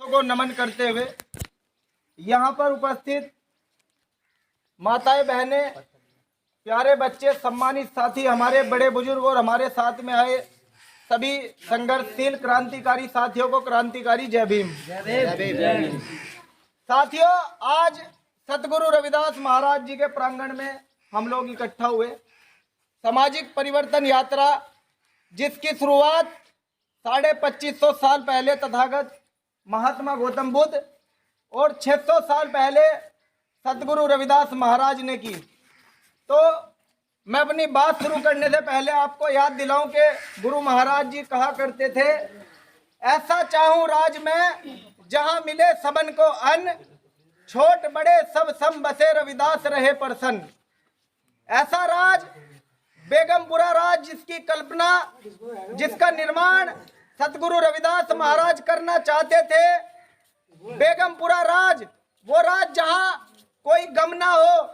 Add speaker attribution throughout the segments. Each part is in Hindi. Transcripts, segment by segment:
Speaker 1: को नमन करते हुए यहाँ पर उपस्थित माताएं, बहनें, प्यारे बच्चे, सम्मानित साथी, हमारे बड़े बुजुर्ग और हमारे साथ में आए सभी संघर्षशील क्रांतिकारी साथियों को क्रांतिकारी जय भीम। साथियों, आज सतगुरु रविदास महाराज जी के प्रांगण में हम लोग इकट्ठा हुए। सामाजिक परिवर्तन यात्रा जिसकी शुरुआत 2550 साल पहले तथागत महात्मा गौतम बुद्ध और 600 साल पहले सतगुरु रविदास महाराज ने की। तो मैं अपनी बात शुरू करने से पहले आपको याद दिलाऊं कि गुरु महाराज जी कहा करते थे, ऐसा चाहूं राज में जहां मिले सबन को अन्न, छोट बड़े सब सम बसे रविदास रहे प्रसन्न। ऐसा राज, बेगमपुरा राज, जिसकी कल्पना, जिसका निर्माण सतगुरु रविदास महाराज करना चाहते थे। बेगमपुरा राज, वो राज जहां कोई गम ना हो,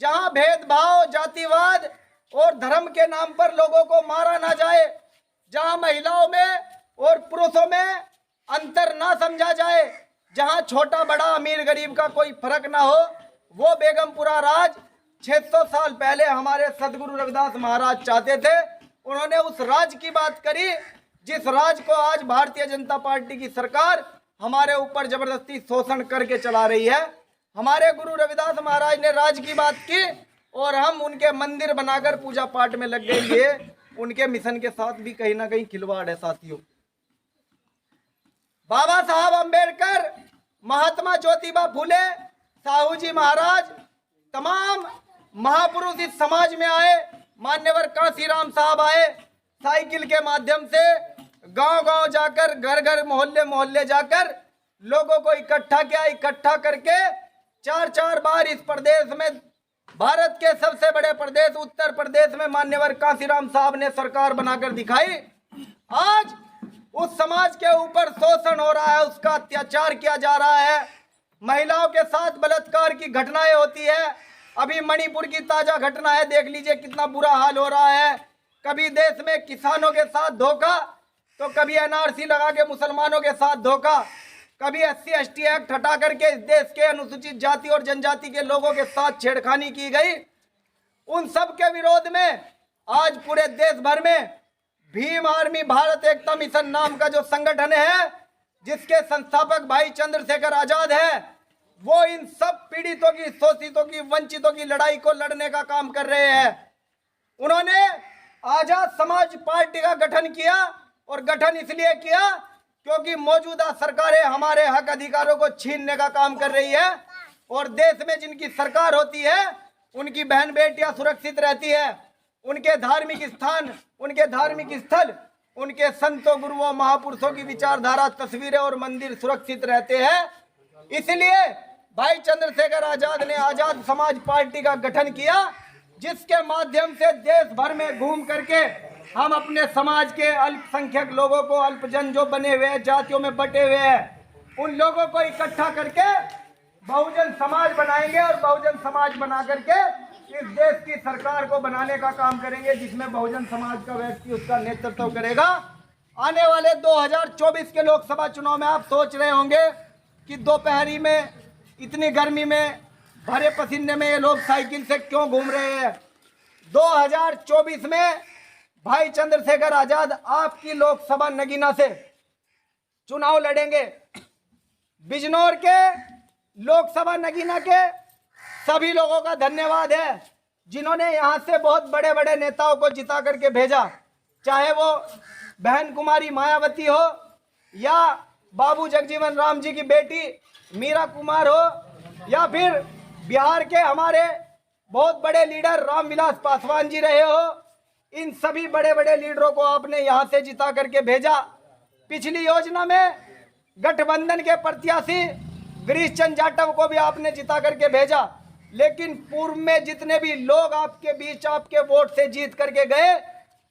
Speaker 1: जहां भेदभाव, जातिवाद और धर्म के नाम पर लोगों को मारा ना जाए, जहां महिलाओं में और पुरुषों में अंतर ना समझा जाए, जहां छोटा बड़ा अमीर गरीब का कोई फर्क ना हो, वो बेगमपुरा राज 600 साल पहले हमारे सतगुरु रविदास महाराज चाहते थे। उन्होंने उस राज की बात करी जिस राज को आज भारतीय जनता पार्टी की सरकार हमारे ऊपर जबरदस्ती शोषण करके चला रही है। हमारे गुरु रविदास महाराज ने राज की बात की और हम उनके मंदिर बनाकर पूजा पाठ में लग गए। ये उनके मिशन के साथ भी कहीं ना कहीं खिलवाड़ है। साथियों, बाबा साहब अंबेडकर, महात्मा ज्योतिबा फूले, साहू जी महाराज, तमाम महापुरुष इस समाज में आए। मान्यवर कांसीराम साहब आए, साइकिल के माध्यम से गांव गांव जाकर, घर घर, मोहल्ले मोहल्ले जाकर लोगों को इकट्ठा किया। इकट्ठा करके 4 बार इस प्रदेश में, भारत के सबसे बड़े प्रदेश उत्तर प्रदेश में, मान्यवर कांसीराम साहब ने सरकार बनाकर दिखाई। आज उस समाज के ऊपर शोषण हो रहा है, उसका अत्याचार किया जा रहा है, महिलाओं के साथ बलात्कार की घटनाएं होती है। अभी मणिपुर की ताजा घटना है, देख लीजिए कितना बुरा हाल हो रहा है। कभी देश में किसानों के साथ धोखा, तो कभी एनआरसी लगा के मुसलमानों के साथ धोखा, कभी SC/ST एक्ट हटा करके देश के अनुसूचित जाति और जनजाति के लोगों के साथ छेड़खानी की गई। उन सब के विरोध में आज पूरे देश भर में भीम आर्मी भारत एकता मिशन नाम का जो संगठन है, जिसके संस्थापक भाई चंद्रशेखर आजाद है, वो इन सब पीड़ितों की, शोषितों की, वंचितों की लड़ाई को लड़ने का काम कर रहे हैं। उन्होंने आजाद समाज पार्टी का गठन किया और गठन इसलिए किया क्योंकि मौजूदा सरकारें हमारे हक अधिकारों को छीनने का काम कर रही है और देश में जिनकी सरकार होती है उनकी बहन बेटियां सुरक्षित रहती है, उनके धार्मिक स्थान, उनके धार्मिक स्थल, उनके संतों, गुरुओं, महापुरुषों की विचारधारा, तस्वीरें और मंदिर सुरक्षित रहते हैं। इसलिए भाई चंद्रशेखर आजाद ने आजाद समाज पार्टी का गठन किया, जिसके माध्यम से देश भर में घूम करके हम अपने समाज के अल्पसंख्यक लोगों को, अल्पजन जो बने हुए हैं, जातियों में बटे हुए हैं, उन लोगों को इकट्ठा करके बहुजन समाज बनाएंगे और बहुजन समाज बना करके इस देश की सरकार को बनाने का काम करेंगे, जिसमें बहुजन समाज का व्यक्ति उसका नेतृत्व करेगा। आने वाले 2024 के लोकसभा चुनाव में आप सोच रहे होंगे कि दोपहरी में, इतनी गर्मी में, भरे पसीने में ये लोग साइकिल से क्यों घूम रहे हैं। 2024 में भाई चंद्रशेखर आजाद आपकी लोकसभा नगीना से चुनाव लड़ेंगे। बिजनौर के लोकसभा नगीना के सभी लोगों का धन्यवाद है जिन्होंने यहां से बहुत बड़े बड़े नेताओं को जिता करके भेजा, चाहे वो बहन कुमारी मायावती हो या बाबू जगजीवन राम जी की बेटी मीरा कुमार हो या फिर बिहार के हमारे बहुत बड़े लीडर रामविलास पासवान जी रहे हो। इन सभी बड़े बड़े लीडरों को आपने यहां से जिता करके भेजा। पिछली योजना में गठबंधन के प्रत्याशी गिरीश चंद्र जाटव को भी आपने जिता करके भेजा, लेकिन पूर्व में जितने भी लोग आपके बीच आपके वोट से जीत करके गए,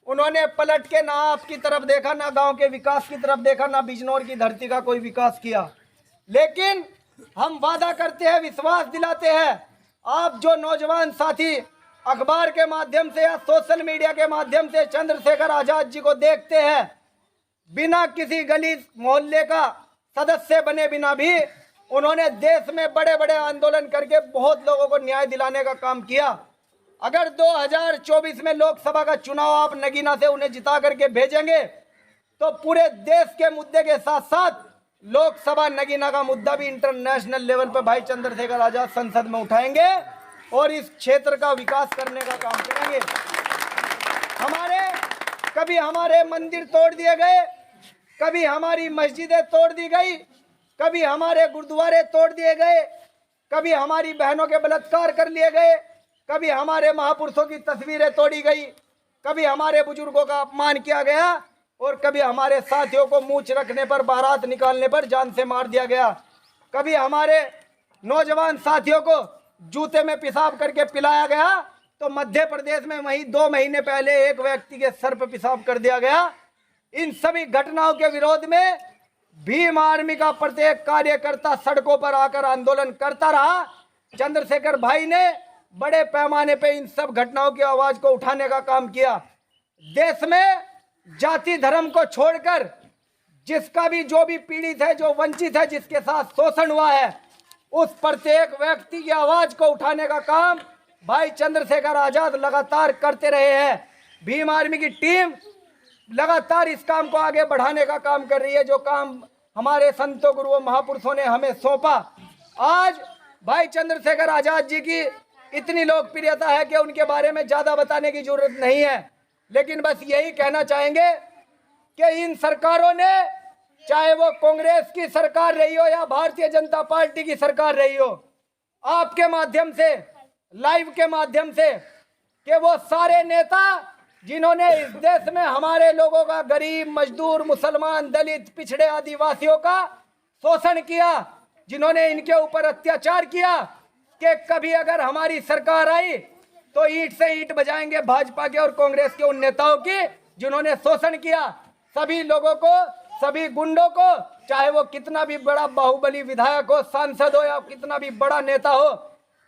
Speaker 1: उन्होंने पलट के ना आपकी तरफ देखा, ना गांव के विकास की तरफ देखा, ना बिजनौर की धरती का कोई विकास किया। लेकिन हम वादा करते हैं, विश्वास दिलाते हैं, आप जो नौजवान साथी अखबार के माध्यम से या सोशल मीडिया के माध्यम से चंद्रशेखर आजाद जी को देखते हैं, बिना किसी गली मोहल्ले का सदस्य बने बिना भी उन्होंने देश में बड़े बड़े आंदोलन करके बहुत लोगों को न्याय दिलाने का काम किया। अगर 2024 में लोकसभा का चुनाव आप नगीना से उन्हें जिता करके भेजेंगे तो पूरे देश के मुद्दे के साथ साथ लोकसभा नगीना का मुद्दा भी इंटरनेशनल लेवल पर भाई चंद्रशेखर आजाद संसद में उठाएंगे और इस क्षेत्र का विकास करने का काम करेंगे। कभी हमारे मंदिर तोड़ दिए गए, कभी हमारी मस्जिदें तोड़ दी गई, कभी हमारे गुरुद्वारे तोड़ दिए गए, कभी हमारी बहनों के बलात्कार कर लिए गए, कभी हमारे महापुरुषों की तस्वीरें तोड़ी गई, कभी हमारे बुजुर्गों का अपमान किया गया और कभी हमारे साथियों को मूंछ रखने पर, बारात निकालने पर जान से मार दिया गया। कभी हमारे नौजवान साथियों को जूते में पेशाब करके पिलाया गया तो मध्य प्रदेश में वहीं 2 महीने पहले एक व्यक्ति के सर पर पेशाब कर दिया गया। इन सभी घटनाओं के विरोध में भीम आर्मी का प्रत्येक कार्यकर्ता सड़कों पर आकर आंदोलन करता रहा। चंद्रशेखर भाई ने बड़े पैमाने पे इन सब घटनाओं की आवाज को उठाने का काम किया। देश में जाति धर्म को छोड़कर जिसका भी जो भी पीड़ित है, जो वंचित है, जिसके साथ शोषण हुआ है, उस प्रत्येक व्यक्ति की आवाज को उठाने का काम भाई चंद्रशेखर आजाद लगातार करते रहे हैं। भीम आर्मी की टीम लगातार इस काम को आगे बढ़ाने का काम कर रही है, जो काम हमारे संतों गुरुओं महापुरुषों ने हमें सौंपा। आज भाई चंद्रशेखर आजाद जी की इतनी लोकप्रियता है कि उनके बारे में ज्यादा बताने की जरूरत नहीं है, लेकिन बस यही कहना चाहेंगे कि इन सरकारों ने, चाहे वो कांग्रेस की सरकार रही हो या भारतीय जनता पार्टी की सरकार रही हो, आपके माध्यम से, लाइव के माध्यम से, कि वो सारे नेता जिन्होंने इस देश में हमारे लोगों का, गरीब, मजदूर, मुसलमान, दलित, पिछड़े, आदिवासियों का शोषण किया, जिन्होंने इनके ऊपर अत्याचार किया, कि कभी अगर हमारी सरकार आई तो ईंट से ईंट बजाएंगे भाजपा के और कांग्रेस के उन नेताओं की जिन्होंने शोषण किया। सभी लोगों को, सभी गुंडों को, चाहे वो कितना भी बड़ा बाहुबली विधायक हो, सांसद हो या कितना भी बड़ा नेता हो,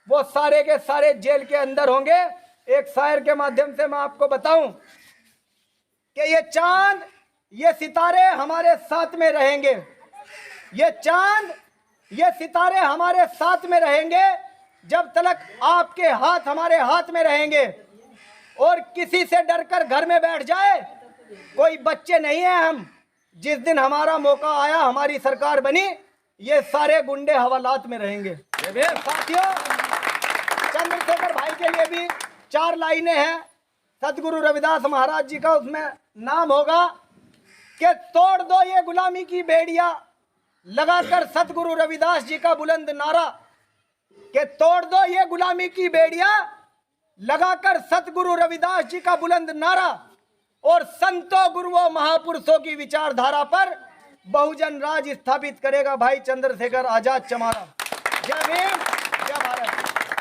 Speaker 1: वो सारे के सारे जेल के अंदर होंगे। एक शायर के माध्यम से मैं आपको बताऊं कि ये चांद, ये सितारे हमारे साथ में रहेंगे, ये चांद, ये सितारे हमारे साथ में रहेंगे जब तक आपके हाथ हमारे हाथ में रहेंगे। और किसी से डरकर घर में बैठ जाए, कोई बच्चे नहीं है हम। जिस दिन हमारा मौका आया, हमारी सरकार बनी, ये सारे गुंडे हवालात में रहेंगे। साथियों, चंद्रशेखर भाई के लिए भी 4 लाइनें हैं सदगुरु रविदास महाराज जी का, उसमें नाम होगा कि तोड़ दो ये गुलामी की बेड़िया, लगाकर सदगुरु रविदास जी का बुलंद नारा, कि तोड़ दो ये गुलामी की बेड़िया, लगाकर सतगुरु रविदास जी का बुलंद नारा, और संतों गुरुओं महापुरुषों की विचारधारा पर बहुजन राज स्थापित करेगा भाई चंद्रशेखर आजाद चमारा। जय भीम, जय भारत।